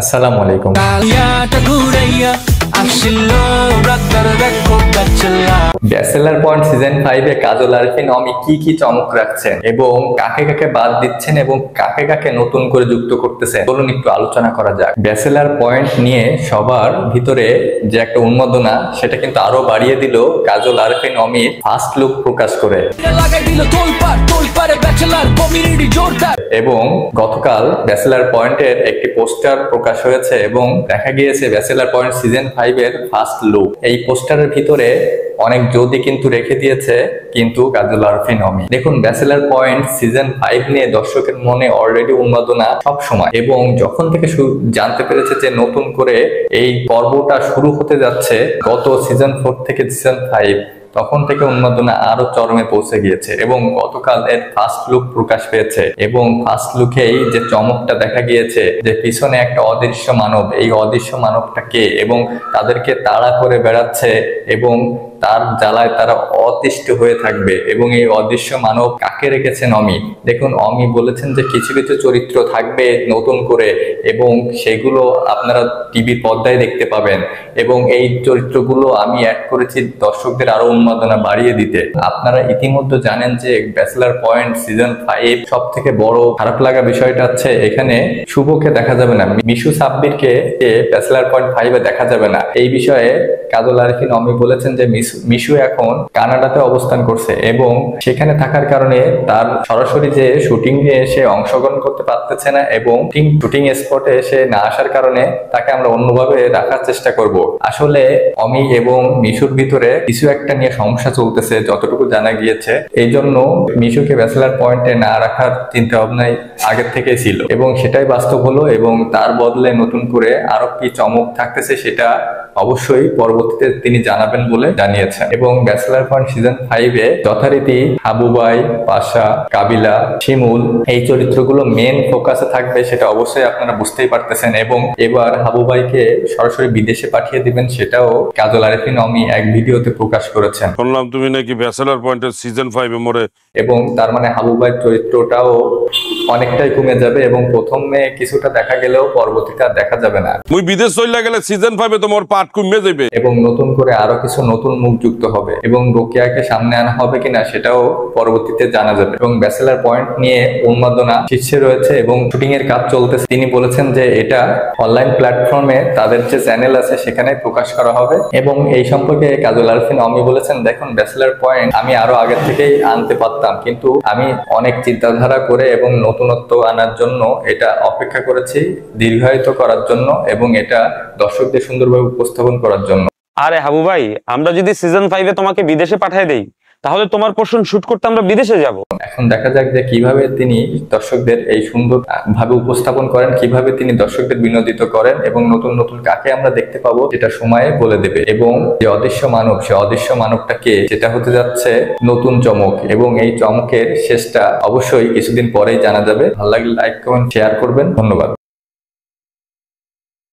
আসসালামু আলাইকুম। Bachelor point season 5 এ কাজল আরিফিন অমি কি চমক রাখছেন এবং কাকে কাকে বাদ দিচ্ছেন এবং কাকে কাকে নতুন করে যুক্ত করতেছেন, চলুন একটু আলোচনা করা যাক। ব্যাচেলর পয়েন্ট নিয়ে সবার ভিতরে যে একটা উন্মাদনা, সেটা কিন্তু আরো বাড়িয়ে দিল কাজল আরিফিন অমির ফার্স্ট লুক প্রকাশ করে। এবং গতকাল ব্যাচেলর পয়েন্টের একটি পোস্টার প্রকাশ হয়েছে এবং দেখা গিয়েছে ব্যাচেলর পয়েন্ট সিজন 5 এর ফার্স্ট লুক। এই পোস্টারের ভিতরে অনেক জ্যোতি কিন্তু রেখে দিয়েছে কিন্তু কাজল আরিফিন অমি। দেখুন, ব্যাচেলর পয়েন্ট সিজন 5 নিয়ে দর্শকের মনে অলরেডি উন্মাদনা সব সময়, এবং যখন থেকে জানতে পেরেছে যে নতুন করে এই পর্বটা শুরু হতে যাচ্ছে গত সিজন 4 থেকে সিজন 5, তখন থেকে উন্মাদনা আরো চরমে পৌঁছে গিয়েছে এবং গতকাল এর ফার্স্ট লুক প্রকাশ পেয়েছে। এবং ফার্স্ট লুকেই যে চমকটা দেখা গিয়েছে যে পিছনে একটা অদৃশ্য মানব, এই অদৃশ্য মানবটা কে এবং তাদেরকে তাড়া করে বেড়াচ্ছে এবং তার জ্বালায় তারা অতিষ্ঠ হয়ে থাকবে। এবং এই অদৃশ্য মানব কাকে রেখেছেন অমি। দেখুন, অমি বলেছেন যে কিছু কিছু চরিত্র থাকবে নতুন করে এবং সেগুলো আপনারা টিভির পর্দায় দেখতে পাবেন, এবং এই চরিত্রগুলো আমি অ্যাড করেছি দর্শকদের আরো উন্মাদনা বাড়িয়ে দিতে। আপনারা ইতিমধ্যে জানেন যে ব্যাচেলর পয়েন্ট সিজন 5 সব থেকে বড় খারাপ লাগা বিষয়টা হচ্ছে এখানে শুভকে দেখা যাবে না, মিশু সাব্বিরকে ব্যাচেলর পয়েন্ট 5 এ দেখা যাবে না। এই বিষয়ে কাজল আরিফিন অমি বলেছেন যে মিশু এখন কানাডাতে অবস্থান করছে এবং সেখানে থাকার কারণে তার সরাসরি যে শুটিং এ এসে অংশগ্রহণ করতে পারতেছে না, এবং শুটিং স্পটে এসে না আসার কারণে তাকে আমরা অন্যভাবে রাখার চেষ্টা করব। আসলে অমি এবং মিশুর ভিতরে কিছু একটা নিয়ে সমস্যা চলতেছে যতটুকু জানা গিয়েছে, এই জন্য মিশুকে ব্যাচেলর পয়েন্টে না রাখার চিন্তা ভাবনাই আগের থেকে ছিল এবং সেটাই বাস্তব হলো। এবং তার বদলে নতুন করে আরো কি চমক থাকতেছে সেটা অবশ্যই পরবর্তীতে তিনি জানাবেন বলে জানিয়েছেন। এবং ব্যাচেলর পয়েন্ট সিজন 5 এ যথারীতি হাবুবাই, পাশা, কাবিলা, শিমুল এই চরিত্রগুলো মেন ফোকাসে থাকবে, সেটা অবশ্যই আপনারা বুঝতেই পারতেছেন। এবং এবার হাবুবাইকে সরাসরি বিদেশে পাঠিয়ে দিবেন, সেটাও কাজল আরিফিন অমি এক ভিডিওতে প্রকাশ করেছেন। শুনলাম তুমি নাকি ব্যাচেলর পয়েন্টের সিজন 5 এ মরে, এবং তার মানে হাবুবাইয়ের চরিত্রটাও অনেকটাই কমে যাবে এবং প্রথমে কিছুটা দেখা গেলেও পরবর্তীতে আর দেখা যাবে না। মুই বিদেশ চলে গেলে সিজন 5 এ তোমার পার্ট কমে যাবে এবং নতুন করে আরো কিছু নতুন মুখ যুক্ত হবে এবং রোকেয়াকে সামনে আনা হবে কিনা সেটাও পরবর্তীতে জানা যাবে। এবং ব্যাচেলর পয়েন্ট নিয়ে উন্মাদনা শীর্ষে রয়েছে এবং শুটিং এর কাজ চলতেছে। তিনি বলেছেন যে এটা অনলাইন প্ল্যাটফর্মে তাদের যে চ্যানেল আছে সেখানে প্রকাশ করা হবে। এবং এই সম্পর্কে কাজল আরিফিন অমি বলেছেন, দেখুন ব্যাচেলর পয়েন্ট আমি আরো আগে থেকেই আনতে পারতাম, কিন্তু আমি অনেক চিন্তাধারা করে এবং নতুনত্ব আনার জন্য এটা অপেক্ষা করেছি দীর্ঘায়িত করার জন্য এবং এটা দর্শকদের সুন্দরভাবে উপস্থাপন করার জন্য। আরে হাবু ভাই, আমরা যদি সিজন 5 এ তোমাকে বিদেশে পাঠিয়ে দেই তাহলে তোমার পোর্শন শুট করতে আমরা বিদেশে যাব। এখন দেখা যাক যে কিভাবে তিনি দর্শকদের এই সুন্দর ভাবে উপস্থাপন করেন, কিভাবে তিনি দর্শকদের বিনোদিত করেন এবং নতুন নতুন কাকে আমরা দেখতে পাবো সেটা সময়ে বলে দেবে। এবং যে অদৃশ্য মানব, সে অদৃশ্য মানবটা কে সেটা হতে যাচ্ছে নতুন চমক, এবং এই চমকের শেষটা অবশ্যই কিছুদিন পরেই জানা যাবে। ভালো লাগলে লাইক, কমেন্ট, শেয়ার করবেন। ধন্যবাদ।